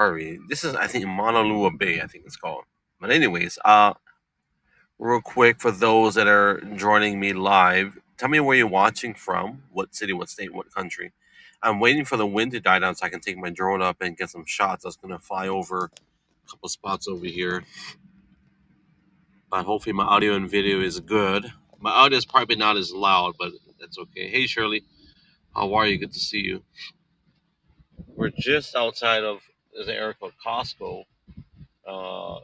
Sorry, this is I think Monolua Bay. I think it's called. But anyways, real quick for those that are joining me live, tell me where you're watching from, what city, what state, what country. I'm waiting for the wind to die down so I can take my drone up and get some shots. I was gonna fly over a couple spots over here, but hopefully my audio and video is good. My audio is probably not as loud, but that's okay. Hey Shirley, how are you? Good to see you. We're just outside of there's an area called Costco. Uh,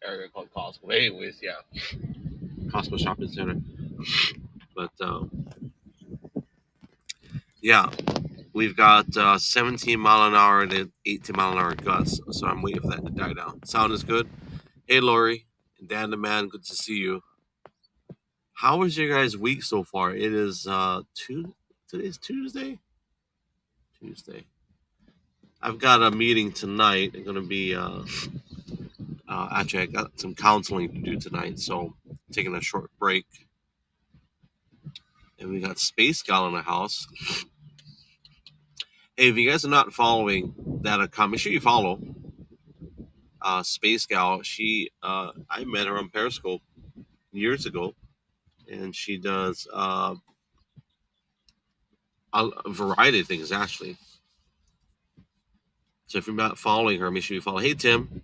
area called Costco. Anyways, yeah, Costco shopping center. But yeah, we've got 17 mile an hour and 18 mile an hour gusts. So I'm waiting for that to die down. Sound is good. Hey Lori, Dan the man, good to see you. How was your guys' week so far? It is today's Tuesday. Tuesday. I've got a meeting tonight. I'm gonna be actually I got some counseling to do tonight, so taking a short break. And we got Space Gal in the house. Hey, if you guys are not following that account, make sure you follow Space Gal. I met her on Periscope years ago, and she does a variety of things actually. So if you're not following her, make sure you follow. Hey Tim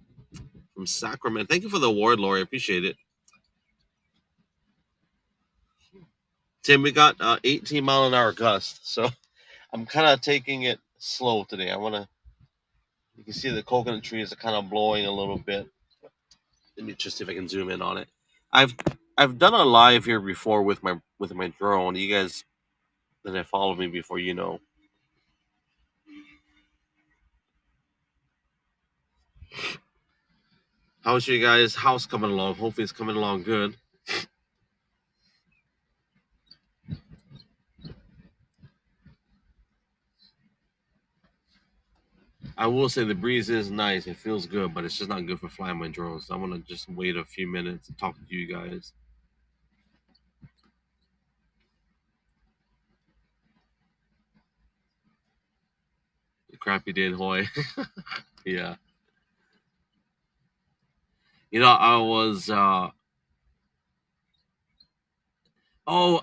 from Sacramento, thank you for the award, Lori. I appreciate it. Tim, we got 18 mile an hour gust, so I'm kind of taking it slow today. You can see the coconut trees are kind of blowing a little bit. Let me just see if I can zoom in on it. I've I've done a live here before with my drone. You guys that have followed me before, you know. How's your guys' house coming along? Hopefully it's coming along good. I will say the breeze is nice. It feels good, but it's just not good for flying my drone. So I'm gonna just wait a few minutes and talk to you guys. Crappy day in Hawaii. Yeah. You know, I was oh,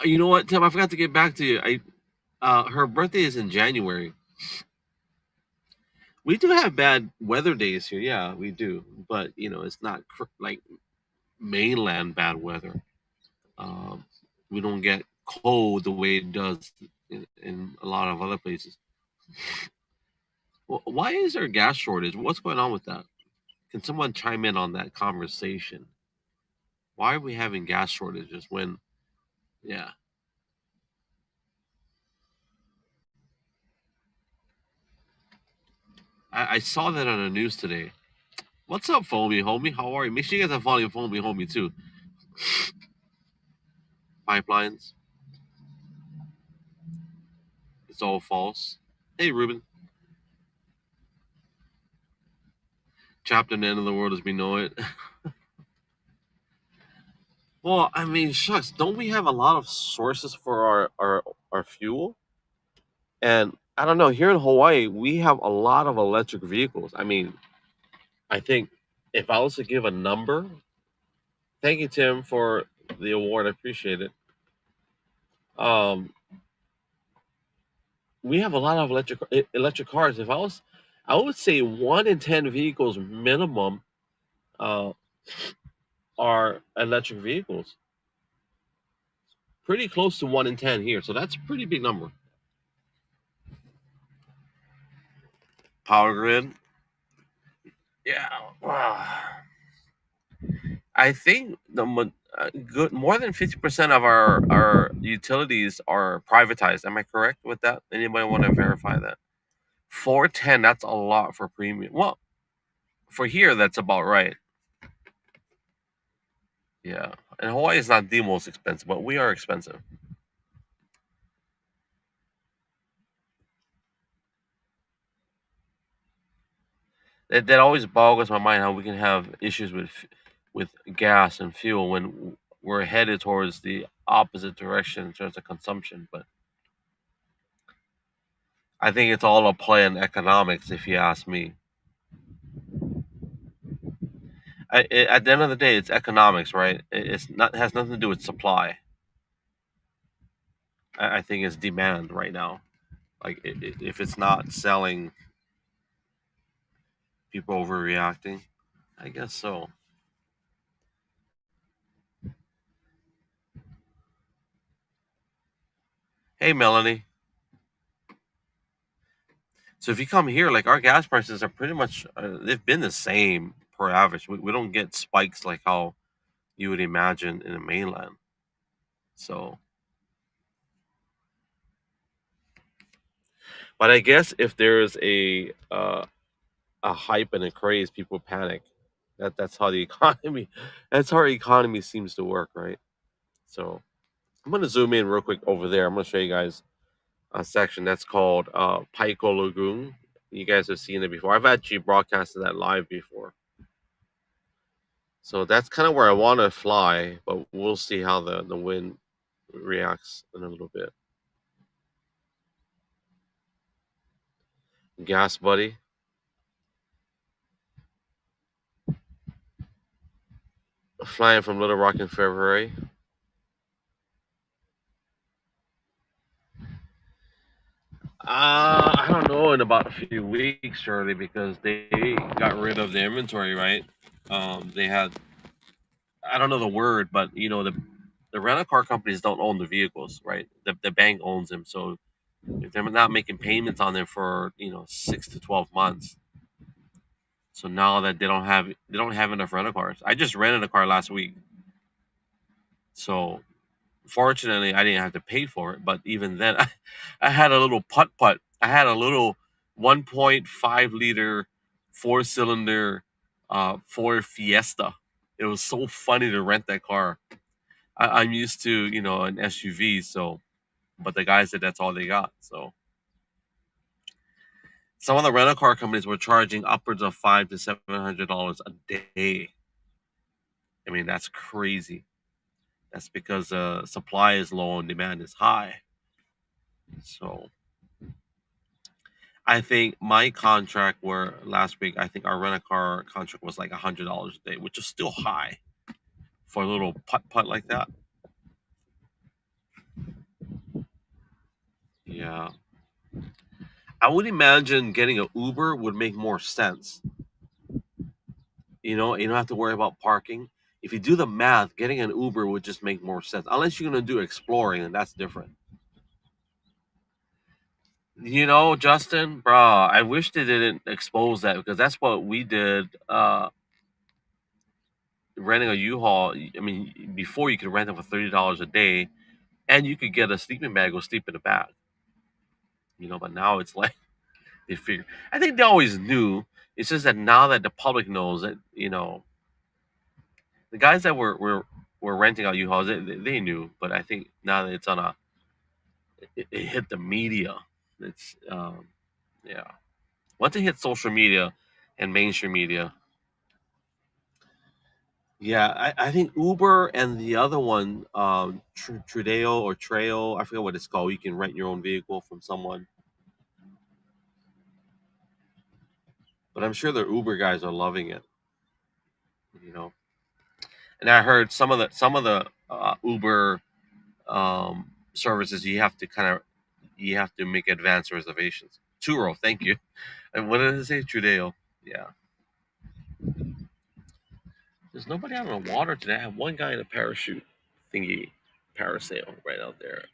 you know what, Tim, I forgot to get back to you. I Her birthday is in January. We do have bad weather days here. Yeah, we do. But, you know, it's not like mainland bad weather. Um, we don't get cold the way it does in a lot of other places. Well, why is there a gas shortage? What's going on with that? Can someone chime in on that conversation? Why are we having gas shortages when, yeah, I saw that on the news today. What's up, Foamy Homie? How are you? Make sure you guys are following Foamy Homie too. Pipelines, it's all false. Hey, Ruben. Chapter and end of the world as we know it. Well, I mean, shucks, don't we have a lot of sources for our fuel? And I don't know, here in Hawaii, we have a lot of electric vehicles. I mean, I think if I was to give a number, thank you, Tim, for the award. I appreciate it. Um, we have a lot of electric cars. I would say 1 in 10 vehicles minimum uh, are electric vehicles. Pretty close to 1 in 10 here, so that's a pretty big number. Power grid, yeah. Wow. I think good more than 50% of our utilities are privatized. Am I correct with that? Anybody want to verify that? 410. That's a lot for premium. Well, for here, that's about right. Yeah, and Hawaii is not the most expensive, but we are expensive. That always boggles my mind how we can have issues with gas and fuel when we're headed towards the opposite direction in terms of consumption. But I think it's all a play in economics, if you ask me. At the end of the day, it's economics, right? It's not has nothing to do with supply. I think it's demand right now. Like if it's not selling, people overreacting. I guess so. Hey, Melanie. So if you come here, like our gas prices are pretty much they've been the same per average. We don't get spikes like how you would imagine in the mainland. So, but I guess if there's a hype and a craze, people panic. That's how the economy that's how our economy seems to work, right? So I'm gonna zoom in real quick over there. I'm gonna show you guys a section that's called Pico Lagoon. You guys have seen it before. I've actually broadcasted that live before. So that's kind of where I want to fly, but we'll see how the wind reacts in a little bit. Gas buddy, flying from Little Rock in February. I don't know, in about a few weeks, surely, because they got rid of the inventory, right? They had, I don't know the word, but the rental car companies don't own the vehicles, right? The bank owns them, so if they're not making payments on them for 6 to 12 months, so now that they don't have enough rental cars. I just rented a car last week, so fortunately I didn't have to pay for it. But even then, I had a little putt putt. I had a little 1.5 liter 4 cylinder Ford Fiesta. It was so funny to rent that car. I'm used to an SUV, so but the guy said that's all they got. So some of the rental car companies were charging upwards of $500 to $700 a day. I mean, that's crazy. That's because supply is low and demand is high. So I think my contract were last week. I think our rent a car contract was like $100 a day, which is still high for a little putt putt like that. Yeah, I would imagine getting an Uber would make more sense. You don't have to worry about parking. If you do the math, getting an Uber would just make more sense. Unless you're gonna do exploring, and that's different. Justin, bro, I wish they didn't expose that because that's what we did. Renting a U-Haul. I mean, before you could rent them for $30 a day, and you could get a sleeping bag or sleep in the back. But now it's like they figure. I think they always knew. It's just that now that the public knows that, the guys that were renting out U-Hauls, they knew. But I think now that it's it hit the media. It's yeah. Once it hit social media and mainstream media, yeah, I think Uber and the other one, Trudeo or Trail, I forget what it's called. You can rent your own vehicle from someone, but I'm sure the Uber guys are loving it. You know, and I heard some of the Uber services you have to make advance reservations. Turo, thank you. And what did it say? Trudeo. Yeah. There's nobody out on the water today. I have one guy in a parachute thingy, parasail right out there.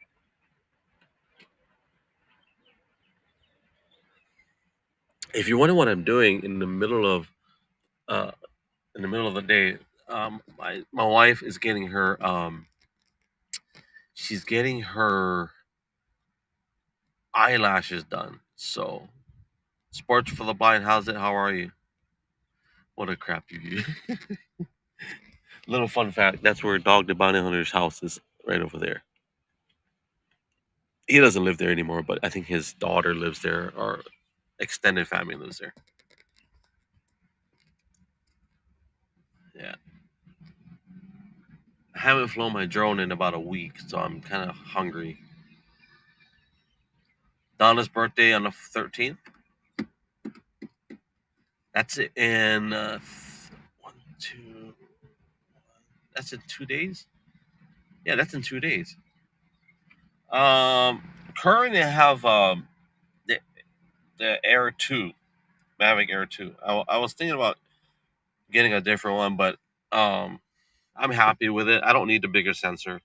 If you wonder what I'm doing uh, in the middle of the day, my wife is getting her she's getting her eyelashes done. So, sports for the blind. How's it? How are you? What a crap you do. Little fun fact: that's where Dog the Bounty Hunter's house is, right over there. He doesn't live there anymore, but I think his daughter lives there, or extended family lives there. Yeah, I haven't flown my drone in about a week, so I'm kind of hungry. Donna's birthday on the 13th. That's it. And 1, two. That's in 2 days. Yeah, that's in 2 days. Currently I have the Air Two, Mavic Air Two. I was thinking about getting a different one, but um, I'm happy with it. I don't need the bigger sensor.